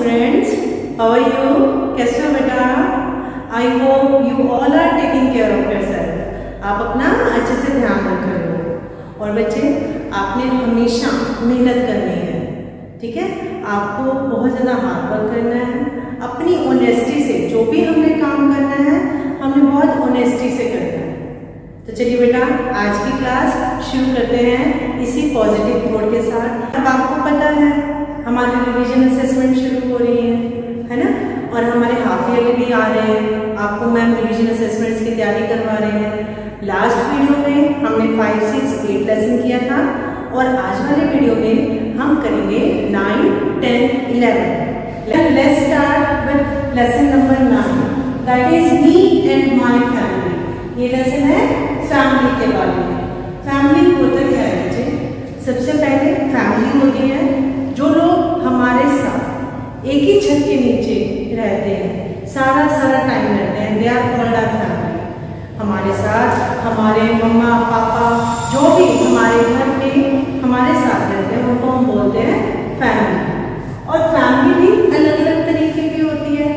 Students, how are you? कैसे हो बेटा? I hope you all are taking care of yourself. आप अपना अच्छे से ध्यान रख रहे हो। और बच्चे, आपने हमेशा मेहनत करनी है, ठीक है? आपको बहुत ज़्यादा हार्ड वर्क करना है। अपनी ऑनेस्टी से जो भी हमने काम करना है, हमने बहुत ऑनेस्टी से करना है। तो चलिए बेटा, आज की क्लास शुरू करते हैं इसी पॉजिटिव थॉट के साथ। अब आपको पता है हमारी रिवीजन असेसमेंट शुरू हो रही है ना? और हमारे हाफ ईयरली भी आ रहे हैं। आपको मैम रिवीजन असेसमेंट्स की तैयारी करवा रहे हैं। लास्ट वीडियो में हमने 5, 6, 8 लेसन किया था और आज वाले वीडियो में हम करेंगे 9, 10, 11। Let's start with lesson number 9, that is me and my family. ये लेसन है फैमिली के बारे में। फैमिली होता क्या है बच्चे? सबसे पहले फैमिली होती है जो लोग हमारे साथ एक ही छत के नीचे रहते हैं, सारा टाइम रहते हैं। They are called our family. हमारे साथ हमारे मम्मा पापा जो भी हमारे घर में हमारे साथ रहते हैं उनको हम बोलते हैं फैमिली। और फैमिली भी अलग अलग तरीके की होती है।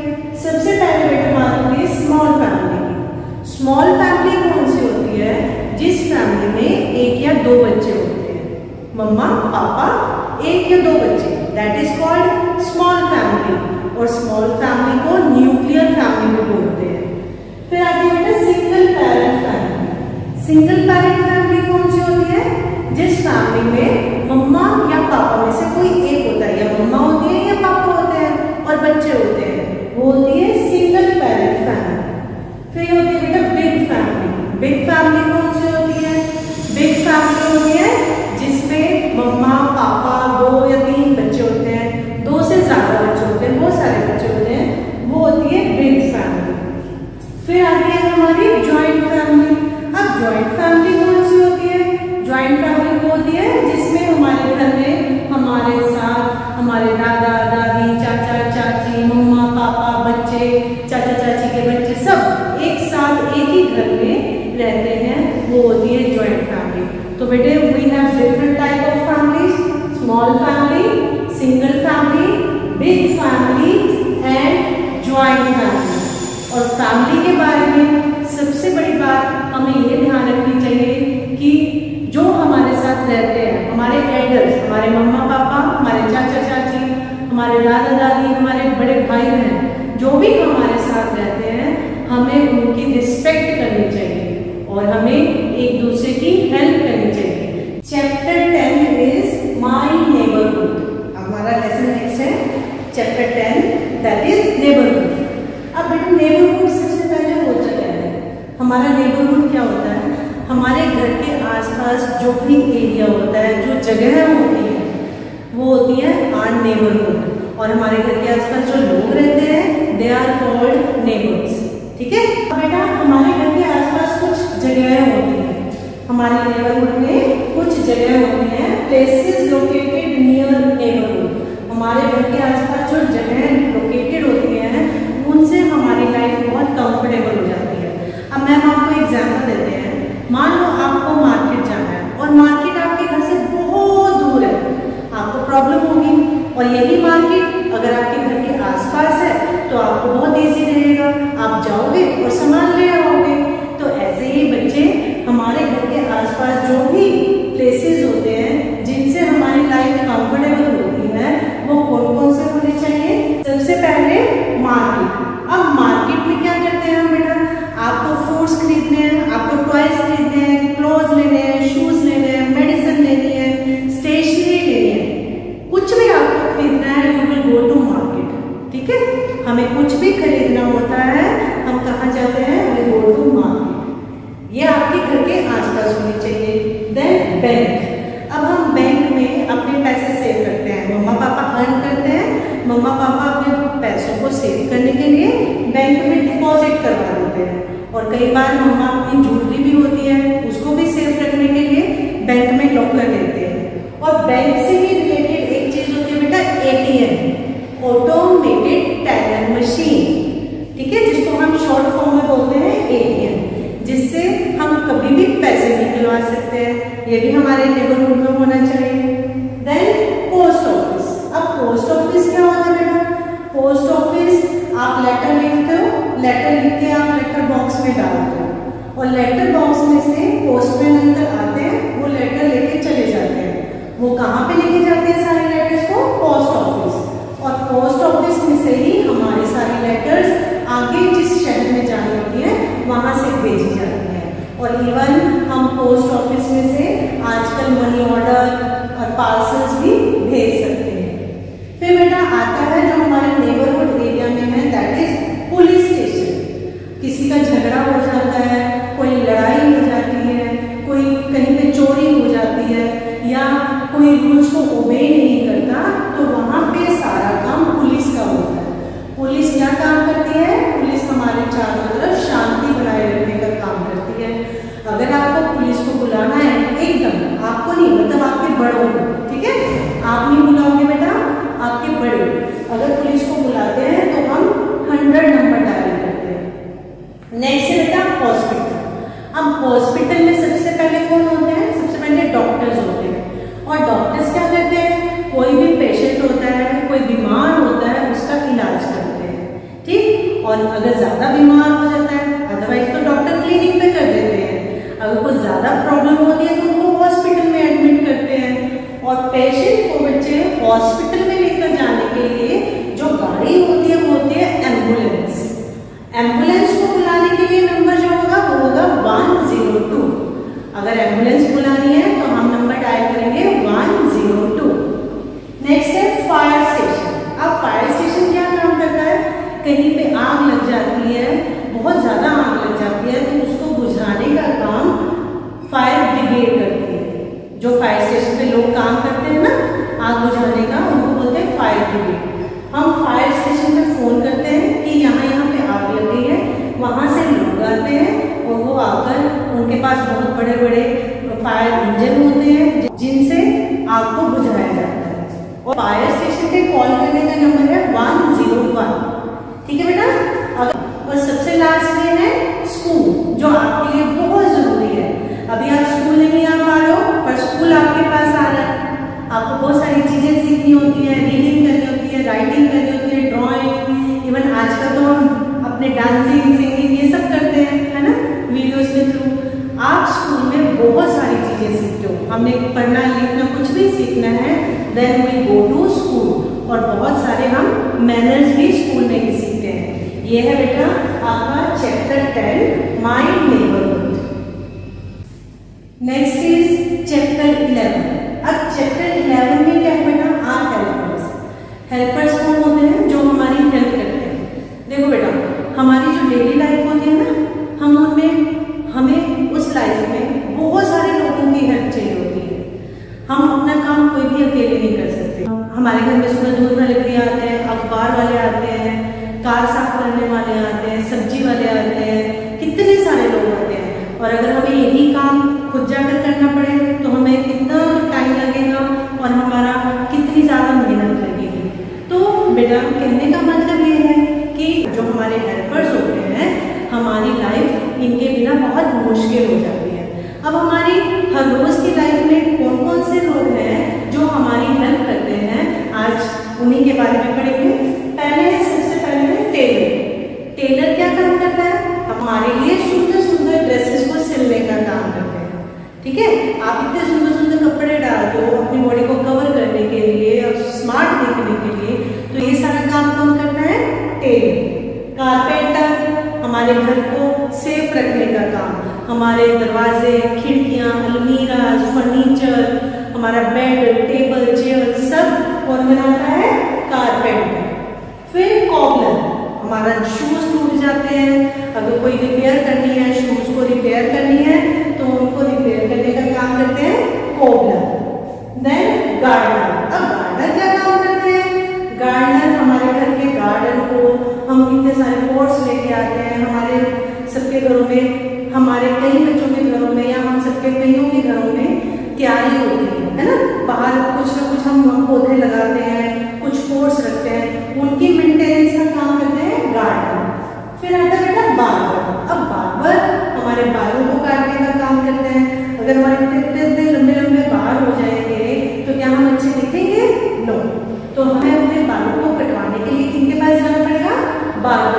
सबसे पहले बेटा बात होती है स्मॉल फैमिली की। स्मॉल फैमिली कौन सी होती है? जिस फैमिली में 1 या 2 बच्चे होते हैं, मम्मा पापा 1 या 2 बच्चे, that is called small family. और स्मॉल फैमिली को न्यूक्लियर फैमिली भी बोलते हैं। फिर आती है बेटा single parent family. Single parent family कौन सी होती है? जिस फैमिली में मम्मा या पापा में से कोई एक होता है, या मम्मा होती है या पापा होते हैं और बच्चे होते हैं, वो होती है सिंगल पेरेंट फैमिली। फिर होती है बेटा बिग फैमिली। बिग फैमिली कौन सी होती है? बिग फैमिली होती है जिसमें मम्मा पापा 2 या 3 बच्चे होते हैं, 2 से ज्यादा बच्चे होते हैं, बहुत सारे बच्चे होते हैं, वो होती है बिग फैमिली। फिर आती है हमारी जॉइंट फैमिली। अब जॉइंट फैमिली कौन सी होती है? जॉइंट फैमिली वो होती है जिसमें हमारे घर में हमारे साथ हमारे दादा दादी चाचा चाची मम्मा पापा बच्चे चाचा चाची के बच्चे सब एक साथ एक ही घर में रहते हैं, वो होती है जॉइंट फैमिली। तो बेटे we have different type of families, small family, single family, big family and joint family. और फैमिली के बारे में सबसे बड़ी बात हमें ये ध्यान रखनी चाहिए कि जो हमारे साथ रहते हैं, हमारे एल्डर्स, हमारे मम्मा पापा, हमारे चाचा चाची, हमारे दादा दादी, हमारे बड़े भाई बहन, जो भी हमारे साथ रहते हैं, हमें उनकी रिस्पेक्ट करनी चाहिए और हमें एक दूसरे की हेल्प करनी चाहिए। Chapter 10 is my neighbourhood. हमारा लेसन नेक्स्ट है चैप्टर 10, दैट इज नेबरहुड। अब बेटा नेबरहुड सबसे पहले होता क्या है? हमारा नेबरहुड क्या होता है? हमारे घर के आसपास जो भी एरिया होता है, जो जगह होती है, वो होती है आवर नेबरहुड। और हमारे घर के आसपास जो लोग रहते हैं, दे आर कॉल्ड नेबर्स। ठीक है? अब बेटा हमारे घर के आसपास कुछ जगह होती है, हमारे नेबरहुड में कुछ जगह होती है, प्लेसेस लोकेटेड नियर नेबरहुड। हमारे घर के आसपास जो जगह लोकेटेड होती है, उनसे हमारी लाइफ बहुत कंफर्टेबल हो जाती है। अब मैम आपको एग्जाम्पल देते हैं। मान लो आपको मार्केट जाना है और मार्केट आपके घर से बहुत दूर है, आपको प्रॉब्लम होगी। और यही मार्केट अगर आपके घर के आसपास है तो आपको बहुत इजी रहेगा, आप जाओगे और सामान ले आओगे। तो ऐसे ही बच्चे हमारे घर के आसपास जो भी प्लेसेस होते हैं जिनसे हमारी लाइफ कंफर्टेबल होती है, वो कौन कौन से होने चाहिए? सबसे पहले मार्केट। अब मार्केट में क्या करते हैं हम बेटा? आपको फूड्स खरीदने हैं, आपको टॉयज खरीदने हैं, क्लोथ लेने हैं, शूज लेने हैं, मेडिसिन लेनी है, स्टेशनरी लेनी है, कुछ भी आपको खरीदना है, you will go to market. ठीक है? हमें कुछ भी खरीदना होता है, हम कहाँ जाते हैं? We go to market. ये आपके घर के आसपास होनी चाहिए। Then bank. अब हम बैंक में अपने पैसे सेव करते हैं, मम्मा पापा अर्न करते हैं, मम्मा पापा अपने पैसों को सेव करने के लिए बैंक में डिपॉजिट करवा देते हैं। और कई बार मम्मा अपनी ज्वेलरी भी होती है, उसको भी सेफ रखने के लिए बैंक में लॉक कर देते हैं। और बैंक से ही रिलेटेड एक चीज होती है बेटा ATM, ऑटोमेटेड टेलर मशीन। ठीक है? जिसको हम शॉर्ट फॉर्म में बोलते हैं ATM, जिससे हम कभी भी पैसे निकलवा सकते हैं। ये भी हमारे नेबरहुड में होना चाहिए। Then post office. अब पोस्ट ऑफिस क्या होता है बेटा? आप लेटर लिखते हो, लेटर लिख के आप लेटर बॉक्स में डालते हो और लेटर बॉक्स में से पोस्टमैन अंकल आते हैं, वो लेटर लेके चले जाते हैं। वो कहाँ पे लेके जाते हैं सारे लेटर्स को? Post office. और पोस्ट ऑफिस में से ही हमारे सारे लेटर्स आगे जिस शहर में जानी होती है वहां से भेजी जाती है। और इवन हम पोस्ट ऑफिस में से आजकल मनी ऑर्डर और पार्सल्स भी भेज सकते हैं। फिर बेटा आता है जो हमारे नेबरहुड एरिया में है, दैट इज पुलिस स्टेशन। किसी का झगड़ा हो जाता है, कोई लड़ाई हो जाती है, कोई कहीं पे चोरी हो जाती है या कोई रूल्स को ओबे नहीं करता, तो वहां पे सारा काम पुलिस का होता है। पुलिस क्या काम करती है? पुलिस हमारे चारों तरफ शांति बनाए रखने का काम करती है। अगर आपको पुलिस को बुलाना है, एकदम आपको नहीं, मतलब आपके बड़ों को, ठीक है, आप नहीं बुलाओगे बेटा, आपके बड़े अगर पुलिस को बुलाते हैं तो हम 100 नंबर डायल करते हैं। नेक्स्ट है बेटा हॉस्पिटल। अब हॉस्पिटल में सबसे पहले कौन होते हैं? सबसे पहले डॉक्टर्स होते हैं। और डॉक्टर्स क्या करते हैं? कोई भी पेशेंट होता है, कोई बीमार होता है, उसका इलाज करते हैं, ठीक। और अगर ज्यादा बीमार हो जाता है, अदरवाइज तो डॉक्टर क्लिनिक पे कर देते हैं। अगर कुछ ज्यादा प्रॉब्लम होती है तो उनको हॉस्पिटल में एडमिट करते हैं। और पेशेंट को बच्चे हॉस्पिटल में लेकर जाने के लिए जो गाड़ी होती है वो होती है एम्बुलेंस। एम्बुलेंस को बुलाने के लिए नंबर जो होगा वो होगा 102। अगर एम्बुलेंस बुलानी है तो हम नंबर डायल करेंगे 102। नेक्स्ट है फायर स्टेशन। अब फायर स्टेशन क्या काम करता है? कहीं पे आग लग जाती है, बहुत ज्यादा आग लग जाती है, तो उसको बुझाने का काम फायर ब्रिगेड करती है। जो फायर स्टेशन पे लोग काम करते हैं ना आग बुझाने का, उनको बोलते हैं फायर ब्रिगेड। हम फायर स्टेशन पे फोन करते हैं कि यहाँ पे आग लग गई है, वहां से लोग आते हैं और वो आकर, उनके पास बहुत बड़े बड़े फायर इंजन होते हैं जिनसे आग को बुझाया जाता है। और फायर स्टेशन पे कॉल करने का नंबर है 101, ठीक है बेटा। और सबसे लास्ट में है स्कूल, जो आपके लिए बहुत जरूरी है। अभी आप स्कूल नहीं आ पा रहे हो, पर स्कूल आपके पास आ रहा है। आपको बहुत सारी चीजें सीखनी होती है, रीडिंग करनी होती है, राइटिंग करनी होती है, ड्राइंग, इवन आजकल तो हम अपने डांसिंग, सिंगिंग ये सब करते हैं, है ना, वीडियोस के थ्रू। आप स्कूल में बहुत सारी चीजें सीखते हो। हमने पढ़ना लिखना कुछ भी सीखना है, then we go to school. और बहुत सारे हम मैनर्स भी स्कूल में ही सीखते हैं। ये है बेटा आपका chapter 10 mind neighbourhood. Next is chapter 11। अब चैप्टर 11 में क्या है बेटा? Are helpers. हेल्पर्स कौन होते हैं? जो हमारी हेल्प करते हैं। देखो बेटा, हमारी जो डेली लाइफ होती है ना, हम उनमें हमें उस लाइफ में बहुत सारे लोगों की हेल्प चाहिए होती है। हम अपना काम कोई भी अकेले नहीं कर सकते। हमारे घर में सुबह दूध वाले भी आते हैं, अखबार वाले आते हैं, कार साफ करने वाले आते हैं, सब्जी वाले आते हैं, कितने सारे लोग आते हैं। और अगर हमें यही काम खुद जाकर करना पड़े तो हमें कितना टाइम लगेगा और हमारा कितनी ज्यादा मेहनत लगेगी। तो बेटा कहने का मतलब ये है कि जो हमारे हेल्पर्स होते हैं, हमारी लाइफ इनके बिना बहुत मुश्किल हो जाती है। अब हमारी हर रोज की लाइफ में कौन कौन से लोग हैं जो हमारी हेल्प करते हैं, आज उन्हीं के बारे में पढ़ेंगे। पहले सबसे पहले है टेलर। टेलर क्या काम करता है? हमारे लिए सुंदर सुंदर ड्रेसेस को सिलने का काम करते हैं, ठीक है। आप इतने सुंदर सुंदर कपड़े डालते हो अपनी बॉडी को कवर करने के लिए और स्मार्ट दिखने के लिए, तो ये सारा काम कौन करता है? टेलर। कारपेंटर हमारे घर को सेफ रखने का काम, हमारे दरवाजे, खिड़कियां, अलमीरा, फर्नीचर, हमारा बेड, टेबल, चेयर सब कौन बनाता है? कारपेंटर। फिर कॉबलर, हमारा शूज टूट जाते हैं, अगर कोई रिपेयर करनी है, शूज को रिपेयर करनी है तो उनको रिपेयर करने का काम करते हैं कॉबलर। Then gardener. अब गार्डनर क्या काम करते हैं? गार्डनर हमारे घर के गार्डन को, हम कितने सारे पॉट्स लेके आते हैं, हमारे सबके घरों में, हमारे कई बच्चों के घरों में या हम सबके कईयों के घरों में क्यारी होती है ना, बाहर कुछ ना कुछ हम पौधे लगाते हैं, कुछ पॉट्स रखते हैं, उनकी मेंटेनेंस का काम करते हैं गार्डनर। फिर आता है बेटा बार्बर। अब बार्बर हमारे बालों को काटने का काम करते हैं। अगर हमारे इतने लंबे लंबे बाल हो जाएंगे तो क्या हम अच्छे दिखेंगे? नो। तो हमें अपने बालों को कटवाने के लिए किनके पास जाना पड़ेगा? बार्बर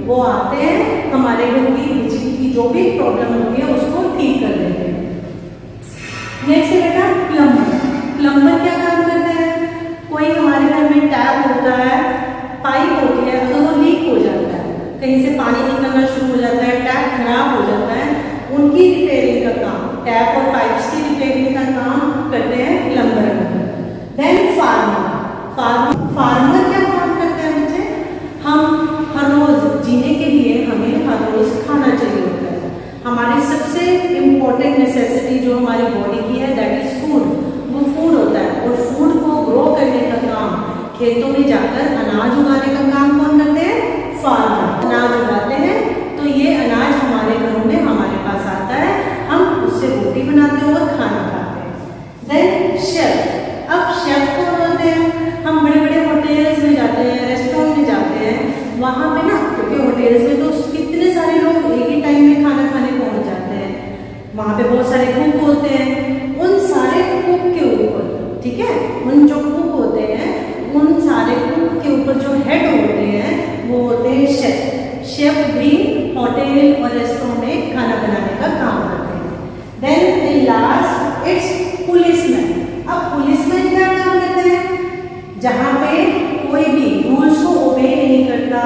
वो आते हैं हमारे घर की बिजली की जो भी प्रॉब्लम होती है उसको ठीक कर देते हैं। नेक्स्ट है बेटा प्लम्बर। प्लम्बर क्या काम करते हैं? कोई हमारे घर में टैप होता है, पाइप होती है, अगर वो लीक हो जाता है, कहीं से पानी निकलना शुरू हो जाता है, टैप खराब हो जाता है, उनकी रिपेयरिंग का काम, टैप और पाइप्स की रिपेयरिंग का काम करते हैं प्लम्बर। Then farmer. फार्मर क्या काम करते हैं बच्चे? हम हर रोज जीने के लिए हमें हर रोज खाना चाहिए होता है। हमारी सबसे इम्पोर्टेंट नेसेसिटी जो हमारी बॉडी की है दैट इज फूड। वो फूड होता है और फूड को ग्रो करने का काम, खेतों में जाकर अनाज उगाने का काम कौन करते हैं? फार्मर। अनाज उगाते हैं तो ये अनाज हमारे घरों में हमारे पास आता है, हम उससे रोटी बनाते हैं और खाना खाते हैं। Then chef. अब शेफ कौन होते हैं? हम बड़े बड़े होटल्स में जाते हैं, रेस्टोरेंट में जाते हैं, वहाँ पे ना, क्योंकि होटल्स में तो कितने सारे लोग एक ही टाइम में खाना खाने पहुँच जाते हैं, वहाँ पे बहुत सारे कुक होते हैं। उन सारे कुक के ऊपर, ठीक है, उन जो कुक होते हैं उन सारे कुक के ऊपर जो हेड होते हैं वो होते हैं शेफ। शेफ भी होटल और रेस्टोरेंट में खाना बनाने का काम करते हैं। Then in last it's policeman. अब पुलिसमैन क्या काम करते हैं? जहाँ पे कोई भी रूल्स को ओबे नहीं करता,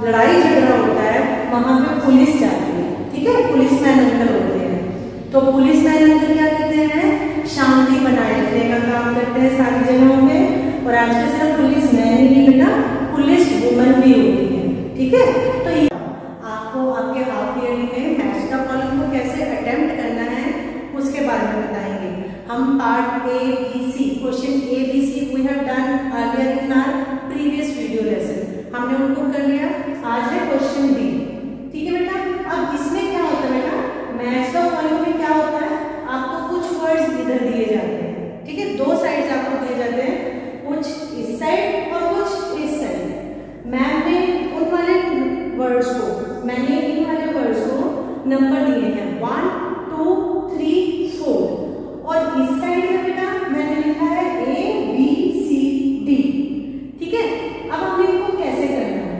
लड़ाई झगड़ा होता है, वहाँ पे पुलिस जाती है, ठीक है, पुलिसमैन अंकल होते हैं। तो पुलिसमैन अंकल क्या करते हैं? शांति बनाए रखने का काम करते हैं सारी जगहों पे। और आजकल सिर्फ पुलिसमैन ही नहीं बेटा, पुलिस वुमन भी होती है, ठीक है। तो ये आपको आपके हाफ ईयरली में मैथ्स का कॉलम को कैसे अटेम्प्ट करना है उसके बारे में बताएंगे हम। Part A B C, question A B C we have done earlier in our previous video lesson, हमने उनको कर लिया। आज है क्वेश्चन डी, ठीक है बेटा। अब इसमें क्या होता है बेटा, मैथ्स का कॉलम में क्या होता है, आपको कुछ वर्ड्स इधर दिए जाते हैं, ठीक है, दो साइड्स आपको दिए जाते हैं, कुछ इस साइड और कुछ इस साइड। मैम ने उन वाले वर्ड्स को, मैंने इन वाले वर्ड्स को नंबर दिए हैं 1 2 3 4 और इस साइड में बेटा मैंने लिखा है A B C D, ठीक है। अब हमें इनको कैसे करना है?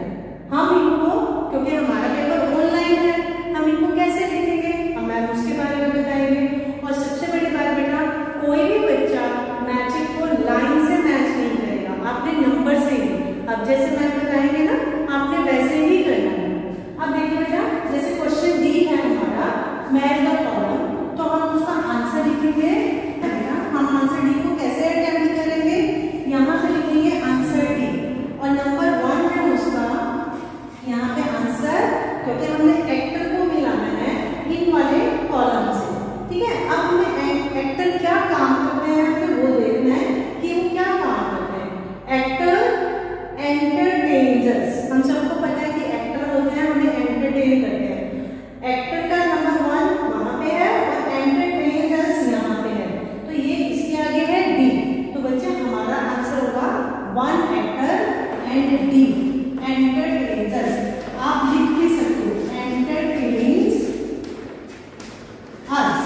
हम इनको, क्योंकि हमारा पेपर ऑनलाइन है, हम इनको कैसे लिखेंगे हम मैम उसके बारे में बताएंगे। और सबसे बड़ी बात बेटा, कोई भी बच्चा मैजिक को लाइन से मैच नहीं करेगा, आपने नंबर से ही, अब जैसे मैम बताएंगे ना आपने वैसे ही करना है। अब देखिए बेटा, जैसे क्वेश्चन डी है हमारा मैथ का कॉलम, तो हम उसका आंसर लिखेंगे। हम आंसर डी को कैसे अटेम्प्ट करेंगे? यहाँ पे लिखेंगे आंसर डी और नंबर 1 है उसका यहाँ पे आंसर, क्योंकि हमने एक्टर को मिलाना है इन वाले कॉलम से, ठीक है। अब हमें एक्टर क्या काम करते हैं हमें वो देखना है कि वो क्या काम करते हैं। एक्टर एंटरटेन्स अस, हम सबको पता है कि एक्टर होते हैं हमें एंटरटेन करते हैं। एक्टर का नंबर 1 वहां पे है और एंटरटेन्स अस यहाँ पे है, तो ये इसके आगे है डी। तो बच्चे हमारा आंसर होगा 1 एक्टर एंड डी, एंटरटेन्स अस। आप लिख भी सकते हो एंटरटेन्स अस।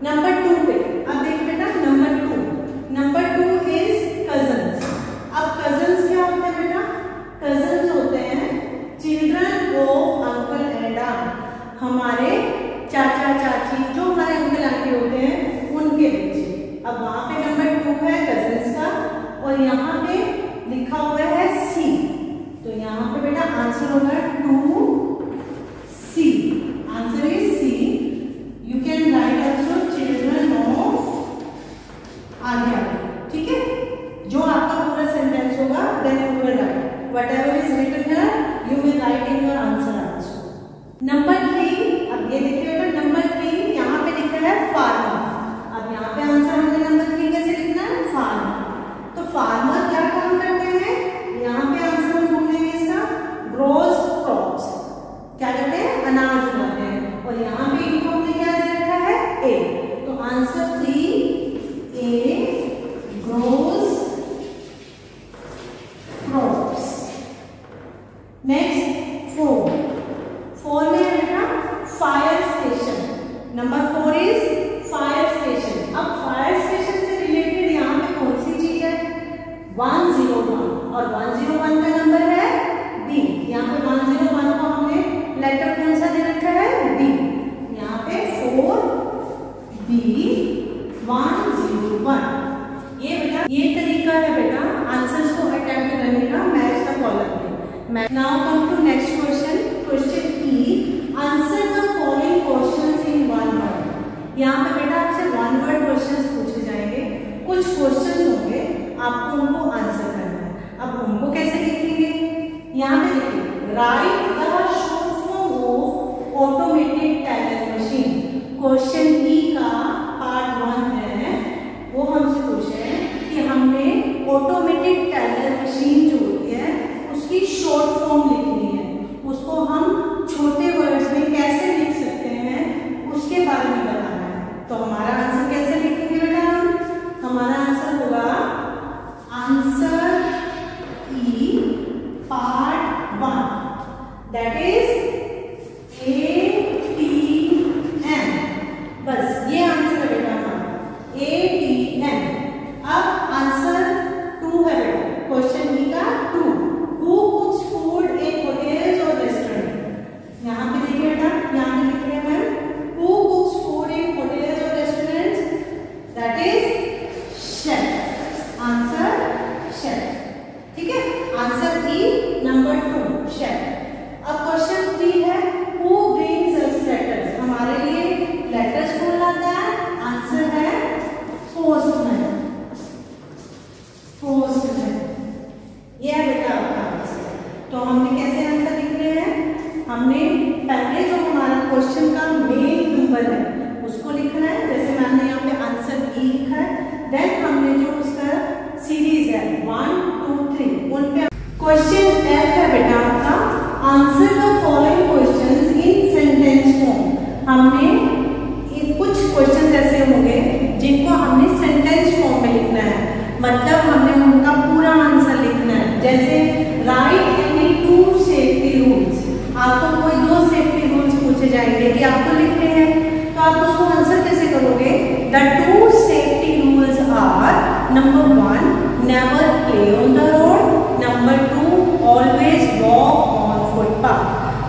नंबर 2 पे अब देखिए बेटा, नंबर 2 इज कजन्स। अब कजन्स क्या होते हैं बेटा? कजन्स होते हैं children of uncle and aunt, हमारे चाचा चाची जो हमारे अंकल आंटी होते हैं उनके बच्चे। अब वहां पे नंबर 2 है कजन्स का और यहाँ पे लिखा हुआ है सी, तो यहाँ पे बेटा आंसर होगा 2C, answer is C. You can write also children of आगे, ठीक है। जो आपका पूरा सेंटेंस होगा then you will write whatever is written here, you will write in your answer also. Number 3, अब ये देखिए बेटा नंबर 3 यहाँ पे लिखा है फार्मर। अब यहाँ पे आंसर हमने नंबर 3 कैसे लिखना है? फार्मर। तो फार्मर क्या काम करते हैं? यहाँ पे आंसर हम ढूंढेंगे इसका, ग्रोज क्रॉप्स, क्या करते हैं? अनाज उगाते हैं। और यहाँ पे इनको हमने क्या दे रखा है? ए, तो answer 3A grows crops. Next 4 में है बेटा fire station. Number 4 is fire station. अब फायर स्टेशन से रिलेटेड यहाँ पे कौन सी चीज है? 101 और 101 का नंबर है बी, यहाँ पे 101 Now come to next question. Question E. Answer the following questions in one word. यहाँ पे बेटा आपसे one word questions पूछे जाएंगे. कुछ questions होंगे, आपको उनको आंसर करना है. अब उनको कैसे लिखेंगे? यहाँ पे लिखिए write the short form of automated teller machine. Question E का part 1 है, वो हमसे पूछे हैं कि हमने ऑटोमेटेड टेलर मशीन जो होती है उसकी शॉर्ट फॉर्म लिखनी है. उसको हम छोटे वर्ड्स में कैसे लिख सकते हैं उसके बारे में बताना है. तो हमारा आंसर कैसे लिखेंगे बेटा? हमारा आंसर होगा answer E part 1, that is ATM. बस ये आंसर है बेटा हमारा ATM. अब आंसर 2 है बेटा, क्वेश्चन ई का 2. Who cooks food in hotels or restaurant? यहाँ पे देखिए बेटा, यहाँ पे लिख रहे हैं ma'am who cooks food in hotels or restaurants? That is chef. Answer chef. ठीक है, आंसर ई नंबर 2 chef. अब क्वेश्चन 3 है who brings us letters? हमारे लिए लेटर्स कौन लाता है? आंसर है पोस्टमैन. पोस्टमैन ये है बेटा आपका आंसर. तो हमने कैसे आंसर लिख रहे हैं? हमने पहले जो हमारा क्वेश्चन का मेन नंबर है उसको लिखना है, जैसे मैंने यहाँ पे आंसर ई लिखा है. देन हमने जो उसका सीरीज है 1 2 3 उन पे क्वेश्चन एफ है बेटा आपका answer the following questions in sentence form. हमने कुछ क्वेश्चंस ऐसे होंगे जिनको हमने सेंटेंस फॉर्म में लिखना है, मतलब हमने उनका पूरा आंसर लिखना है. जैसे राइट एनी 2 सेफ्टी रूल्स. आपको कोई 2 सेफ्टी रूल्स पूछे जाएंगे कि आपको लिखने हैं, तो आप उसको आंसर कैसे करोगे? The 2 safety rules are number 1 never play on the road, number 2 always walk on footpath.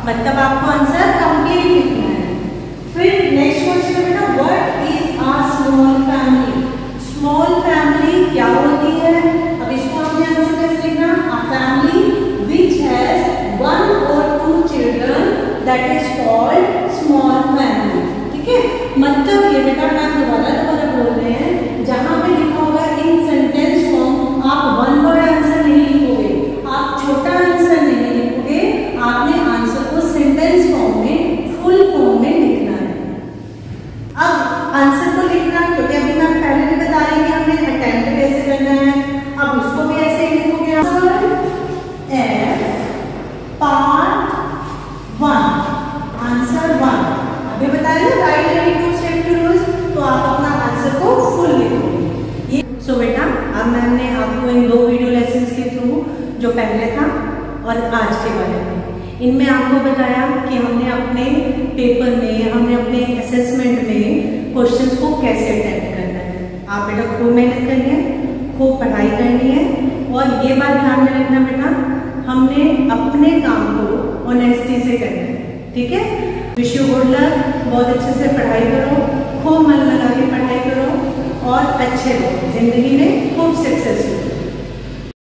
मतलब आपको आंसर कंप्लीट लिखना है. फिर नेक्स्ट क्वेश्चन है बेटा what is a small family? Small family क्या होती है? अब इसको हमने आंसर कैसे लिखना? A family which has 1 or 2 children that is called small family. ठीक है, मतलब ये बेटा मैं दोबारा बोल रहे हैं, जहां पे लिखा होगा इन सेंटेंस फॉर्म आप वन वर्ड आंसर नहीं लिखोगे, आप छोटा आंसर नहीं लिखोगे, आपने आंसर को सेंटेंस फॉर्म में फुल फॉर्म में लिखना है. अब आंसर को लिखना, क्योंकि अभी मैं पहले भी बता रही थी हमने अटेम्प्ट कैसे करना है, अब उसको भी ऐसे ही लिखोगे. आंसर एफ पार्ट 1 आंसर 1 अभी बताया ना राइट एनी 2 सेफ्टी रूल्स, तो आप अपना आंसर को फुल लिखोगे. ये सो बेटा अब मैंने आपको इन 2 वीडियो लेसन्स के थ्रू जो पहले था और आज के बारे में इनमें आपको बताया कि हमने अपने पेपर में, हमने अपने असेसमेंट में क्वेश्चंस को कैसे अटेम्प्ट करना है. आप बेटा खूब मेहनत करनी है, खूब पढ़ाई करनी है, और ये बात ध्यान में रखना बेटा हमने अपने काम को ऑनेस्टी से करना है. ठीक है, विश यू गुड लक. बहुत अच्छे से पढ़ाई करो, खूब मन लगा के पढ़ाई करो और अच्छे रहो, जिंदगी में खूब सक्सेसफुल.